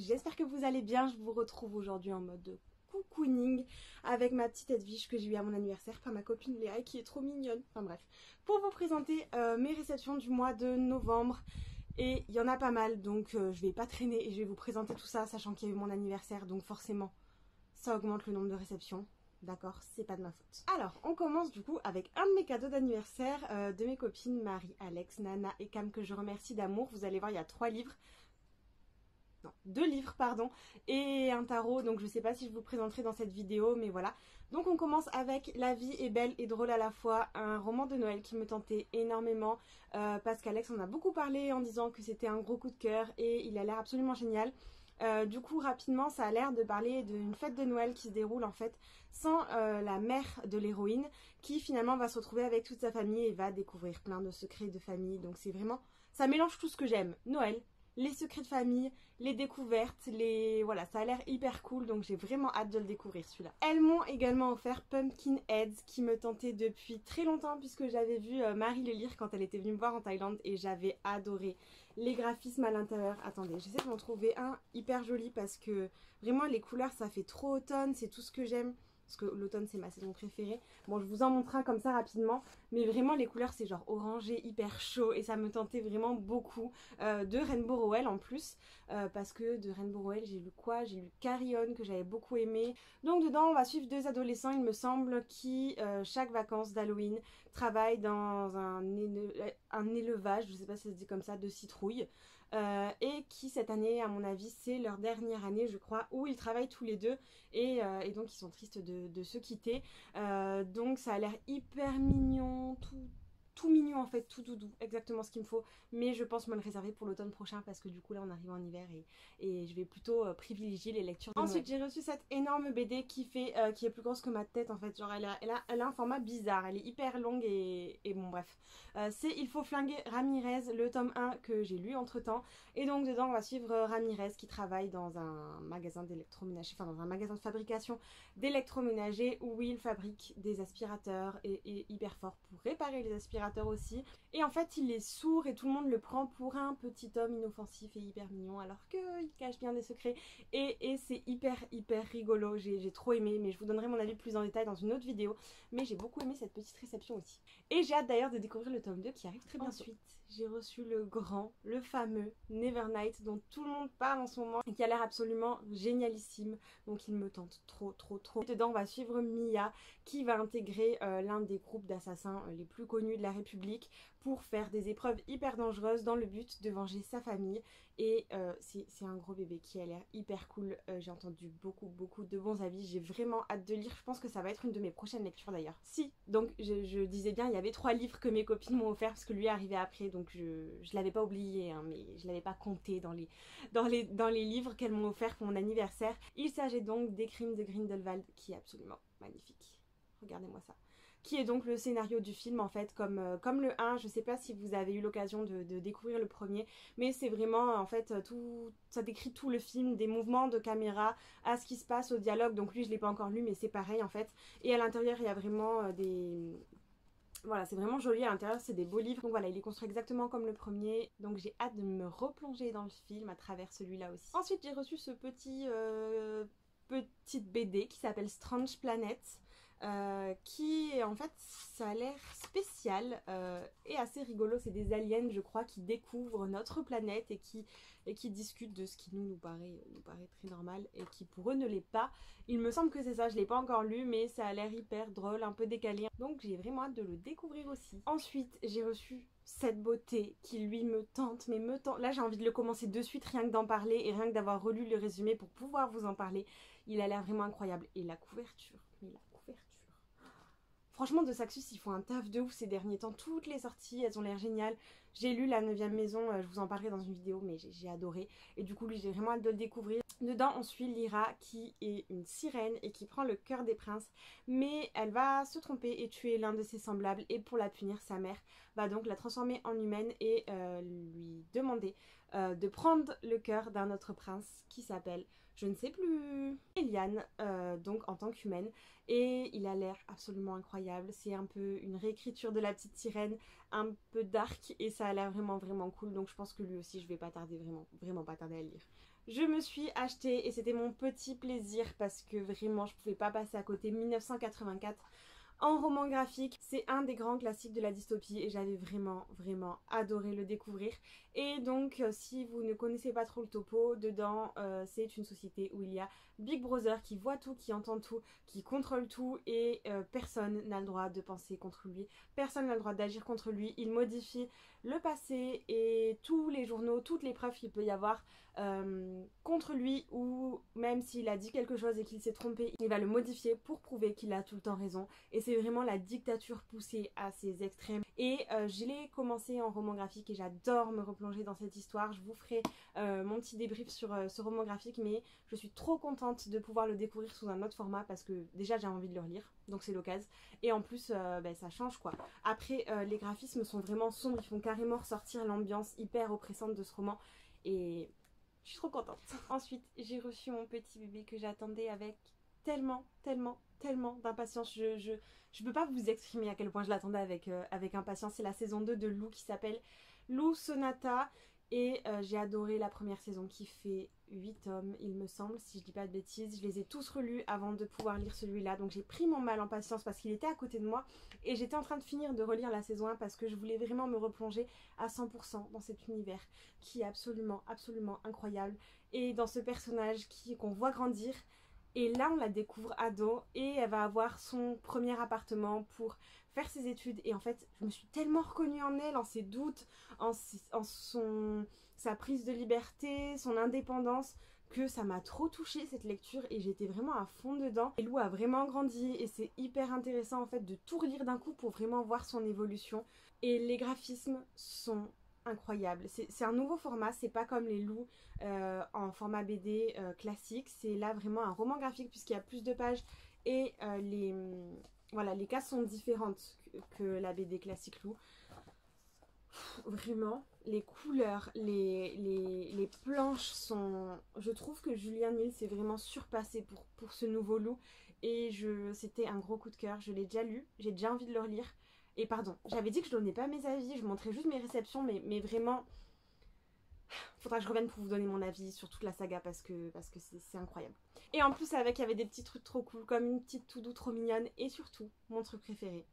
j'espère que vous allez bien. Je vous retrouve aujourd'hui en mode cocooning avec ma petite Edwige que j'ai eu à mon anniversaire par ma copine Léa qui est trop mignonne. Enfin bref, pour vous présenter mes réceptions du mois de novembre. Et il y en a pas mal, donc je vais pas traîner et je vais vous présenter tout ça, sachant qu'il y a eu mon anniversaire, donc forcément ça augmente le nombre de réceptions. D'accord, c'est pas de ma faute. Alors, on commence du coup avec un de mes cadeaux d'anniversaire de mes copines Marie, Alex, Nana et Cam, que je remercie d'amour. Vous allez voir, il y a 3 livres. Non, 2 livres, pardon, et un tarot, donc je sais pas si je vous présenterai dans cette vidéo, mais voilà. Donc on commence avec La vie est belle et drôle à la fois, un roman de Noël qui me tentait énormément, parce qu'Alex en a beaucoup parlé en disant que c'était un gros coup de cœur et il a l'air absolument génial. Du coup rapidement ça a l'air de parler d'une fête de Noël qui se déroule en fait sans la mère de l'héroïne qui finalement va se retrouver avec toute sa famille et va découvrir plein de secrets de famille. Donc c'est vraiment, ça mélange tout ce que j'aime, Noël, les secrets de famille, les découvertes, voilà, ça a l'air hyper cool, donc j'ai vraiment hâte de le découvrir celui-là. Elles m'ont également offert Pumpkin Heads qui me tentait depuis très longtemps puisque j'avais vu Marie le lire quand elle était venue me voir en Thaïlande et j'avais adoré les graphismes à l'intérieur. Attendez, j'essaie de m'en trouver un hyper joli parce que vraiment les couleurs ça fait trop automne, c'est tout ce que j'aime. Parce que l'automne c'est ma saison préférée. Bon, je vous en montre un comme ça rapidement. Mais vraiment les couleurs c'est genre orangé, hyper chaud. Et ça me tentait vraiment beaucoup. De Rainbow Rowell en plus. Parce que de Rainbow Rowell j'ai lu quoi? J'ai lu Carry On que j'avais beaucoup aimé. Donc dedans on va suivre 2 adolescents il me semble qui chaque vacances d'Halloween travaillent dans un élevage, je sais pas si ça se dit comme ça, de citrouilles. Et qui cette année à mon avis c'est leur dernière année je crois où ils travaillent tous les deux et donc ils sont tristes de se quitter. Donc ça a l'air hyper mignon, tout mignon en fait, tout doudou, exactement ce qu'il me faut. Mais je pense me le réserver pour l'automne prochain parce que du coup là on arrive en hiver et je vais plutôt privilégier les lectures de Noël. Ensuite j'ai reçu cette énorme BD qui est plus grosse que ma tête en fait. Genre elle a un format bizarre, elle est hyper longue et bon bref. C'est Il faut flinguer Ramirez, le tome 1 que j'ai lu entre temps. Et donc dedans on va suivre Ramirez qui travaille dans un magasin d'électroménager, enfin dans un magasin de fabrication d'électroménager où il fabrique des aspirateurs et hyper fort pour réparer les aspirateurs aussi. Et en fait il est sourd et tout le monde le prend pour un petit homme inoffensif et hyper mignon alors qu'il cache bien des secrets et c'est hyper rigolo. J'ai trop aimé, mais je vous donnerai mon avis plus en détail dans une autre vidéo. Mais j'ai beaucoup aimé cette petite réception aussi. Et j'ai hâte d'ailleurs de découvrir le tome 2 qui arrive très bientôt. Ensuite j'ai reçu le fameux Nevernight dont tout le monde parle en ce moment et qui a l'air absolument génialissime. Donc il me tente trop. Et dedans on va suivre Mia qui va intégrer l'un des groupes d'assassins les plus connus de la République pour faire des épreuves hyper dangereuses dans le but de venger sa famille. Et c'est un gros bébé qui a l'air hyper cool. J'ai entendu beaucoup de bons avis. J'ai vraiment hâte de lire. Je pense que ça va être une de mes prochaines lectures d'ailleurs. Si, donc je disais bien, il y avait 3 livres que mes copines m'ont offert parce que lui est arrivé après. Donc je l'avais pas oublié, hein, mais je l'avais pas compté dans les livres qu'elles m'ont offert pour mon anniversaire. Il s'agit donc des Crimes de Grindelwald qui est absolument magnifique. Regardez-moi ça. Qui est donc le scénario du film en fait comme le 1. Je sais pas si vous avez eu l'occasion de découvrir le premier, mais c'est vraiment en fait ça décrit tout le film, des mouvements de caméra à ce qui se passe au dialogue. Donc lui je l'ai pas encore lu mais c'est pareil en fait. Et à l'intérieur il y a vraiment voilà, c'est vraiment joli à l'intérieur, c'est des beaux livres. Donc voilà, il est construit exactement comme le premier. Donc j'ai hâte de me replonger dans le film à travers celui-là aussi. Ensuite j'ai reçu ce petite BD qui s'appelle Strange Planet. Qui en fait ça a l'air spécial et assez rigolo. C'est des aliens je crois qui découvrent notre planète et qui discutent de ce qui nous paraît très normal et qui pour eux ne l'est pas. Il me semble que c'est ça, je l'ai pas encore lu mais ça a l'air hyper drôle, un peu décalé, donc j'ai vraiment hâte de le découvrir aussi. Ensuite j'ai reçu cette beauté qui lui me tente, mais me tente. Là j'ai envie de le commencer de suite rien que d'en parler et rien que d'avoir relu le résumé pour pouvoir vous en parler. Il a l'air vraiment incroyable et la couverture, mais la couverture. Franchement de Saxus ils font un taf de ouf ces derniers temps, toutes les sorties elles ont l'air géniales. J'ai lu La 9e maison, je vous en parlerai dans une vidéo mais j'ai adoré et du coup lui j'ai vraiment hâte de le découvrir. Dedans on suit Lyra qui est une sirène et qui prend le cœur des princes mais elle va se tromper et tuer l'un de ses semblables et pour la punir sa mère va donc la transformer en humaine et lui demander de prendre le cœur d'un autre prince qui s'appelle, je ne sais plus, Eliane, donc en tant qu'humaine et il a l'air absolument incroyable. C'est un peu une réécriture de La Petite Sirène, un peu dark et ça a l'air vraiment cool donc je pense que lui aussi je vais pas tarder, vraiment pas tarder à le lire. je me suis acheté, et c'était mon petit plaisir parce que vraiment je pouvais pas passer à côté, 1984 en roman graphique. C'est un des grands classiques de la dystopie et j'avais vraiment adoré le découvrir. Et donc si vous ne connaissez pas trop le topo, dedans c'est une société où il y a Big Brother qui voit tout, qui entend tout, qui contrôle tout, et personne n'a le droit de penser contre lui, personne n'a le droit d'agir contre lui. Il modifie le passé et tous les journaux, toutes les preuves qu'il peut y avoir contre lui, ou même s'il a dit quelque chose et qu'il s'est trompé, il va le modifier pour prouver qu'il a tout le temps raison. Et c'est vraiment la dictature poussée à ses extrêmes. Et je l'ai commencé en roman graphique et j'adore me replonger dans cette histoire. Je vous ferai mon petit débrief sur ce roman graphique, mais je suis trop contente de pouvoir le découvrir sous un autre format parce que déjà j'ai envie de le relire, donc c'est l'occasion. Et en plus ça change quoi. Après les graphismes sont vraiment sombres, ils font carrément ressortir l'ambiance hyper oppressante de ce roman et je suis trop contente. Ensuite j'ai reçu mon petit bébé que j'attendais avec tellement d'impatience. Je peux pas vous exprimer à quel point je l'attendais avec impatience. C'est la saison 2 de Lou qui s'appelle Lou Sonata. Et j'ai adoré la première saison qui fait 8 tomes, il me semble, si je dis pas de bêtises. Je les ai tous relus avant de pouvoir lire celui-là. Donc j'ai pris mon mal en patience parce qu'il était à côté de moi. Et j'étais en train de finir de relire la saison 1 parce que je voulais vraiment me replonger à 100% dans cet univers qui est absolument incroyable. Et dans ce personnage qu'on voit grandir. Et là on la découvre ado et elle va avoir son premier appartement pour faire ses études. Et en fait je me suis tellement reconnue en elle, en ses doutes, en sa prise de liberté, son indépendance, que ça m'a trop touchée cette lecture et j'étais vraiment à fond dedans. Et Lou a vraiment grandi et c'est hyper intéressant en fait de tout relire d'un coup pour vraiment voir son évolution. Et les graphismes sont incroyable. C'est un nouveau format, c'est pas comme les loups en format BD classique, c'est là vraiment un roman graphique puisqu'il y a plus de pages et voilà, les cases sont différentes que la BD classique loup. Vraiment, les couleurs, les planches sont... Je trouve que Julia Neal s'est vraiment surpassée pour ce nouveau loup et c'était un gros coup de cœur. Je l'ai déjà lu, j'ai déjà envie de le relire. Et pardon, j'avais dit que je donnais pas mes avis, je montrais juste mes réceptions, mais vraiment, faudra que je revienne pour vous donner mon avis sur toute la saga parce que c'est incroyable. Et en plus avec, il y avait des petits trucs trop cool, comme une petite to-do trop mignonne, et surtout, mon truc préféré.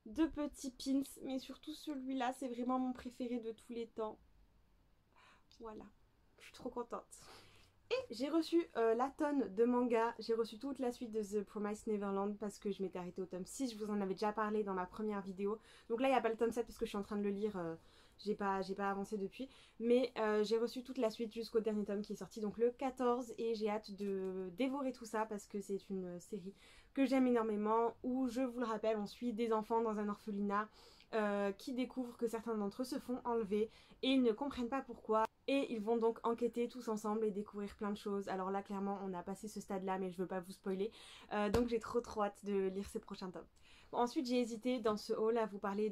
Deux petits pins, mais surtout celui-là, c'est vraiment mon préféré de tous les temps. Voilà, je suis trop contente. Et j'ai reçu la tonne de manga, j'ai reçu toute la suite de The Promised Neverland parce que je m'étais arrêtée au tome 6, je vous en avais déjà parlé dans ma première vidéo. Donc là il n'y a pas le tome 7 parce que je suis en train de le lire, j'ai pas avancé depuis. Mais j'ai reçu toute la suite jusqu'au dernier tome qui est sorti, donc le 14, et j'ai hâte de dévorer tout ça parce que c'est une série que j'aime énormément, où je vous le rappelle, on suit des enfants dans un orphelinat qui découvrent que certains d'entre eux se font enlever et ils ne comprennent pas pourquoi. Et ils vont donc enquêter tous ensemble et découvrir plein de choses. Alors là clairement on a passé ce stade là mais je veux pas vous spoiler. Donc j'ai trop hâte de lire ces prochains tomes. Bon, ensuite j'ai hésité dans ce haul à vous parler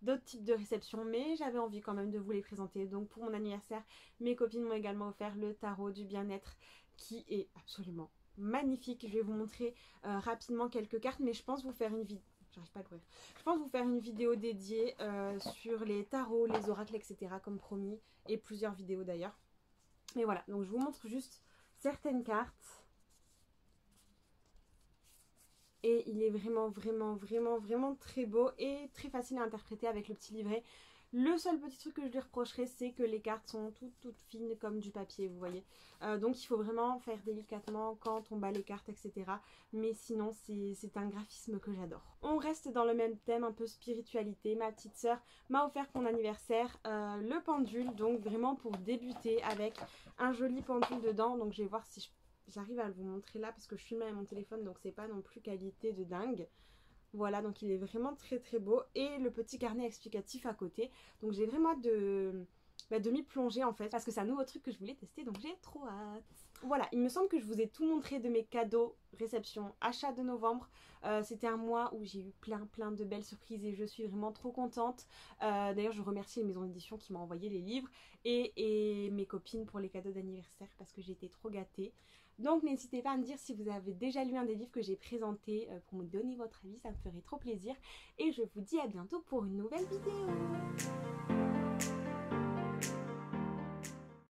d'autres types de réceptions, mais j'avais envie quand même de vous les présenter. Donc pour mon anniversaire, mes copines m'ont également offert le tarot du bien-être qui est absolument magnifique. Je vais vous montrer rapidement quelques cartes, mais je pense vous faire une vidéo. J'arrive pas à l'ouvrir. Je pense vous faire une vidéo dédiée sur les tarots, les oracles, etc. comme promis. Et plusieurs vidéos d'ailleurs. Mais voilà, donc je vous montre juste certaines cartes. Et il est vraiment très beau et très facile à interpréter avec le petit livret. Le seul petit truc que je lui reprocherais, c'est que les cartes sont toutes fines comme du papier, vous voyez. Donc il faut vraiment faire délicatement quand on bat les cartes, etc. Mais sinon, c'est un graphisme que j'adore. On reste dans le même thème, un peu spiritualité. Ma petite sœur m'a offert pour mon anniversaire le pendule, donc vraiment pour débuter avec un joli pendule dedans. Donc je vais voir si j'arrive à vous montrer là parce que je filme avec mon téléphone, donc c'est pas non plus qualité de dingue. Voilà, donc il est vraiment très beau. Et le petit carnet explicatif à côté. Donc j'ai vraiment hâte de m'y plonger en fait. Parce que c'est un nouveau truc que je voulais tester. Donc j'ai trop hâte. Voilà, il me semble que je vous ai tout montré de mes cadeaux, réception, achat de novembre. C'était un mois où j'ai eu plein de belles surprises et je suis vraiment trop contente. D'ailleurs je remercie les maisons d'édition qui m'ont envoyé les livres. Et mes copines pour les cadeaux d'anniversaire parce que j'étais trop gâtée. Donc n'hésitez pas à me dire si vous avez déjà lu un des livres que j'ai présenté pour me donner votre avis, ça me ferait trop plaisir. Et je vous dis à bientôt pour une nouvelle vidéo.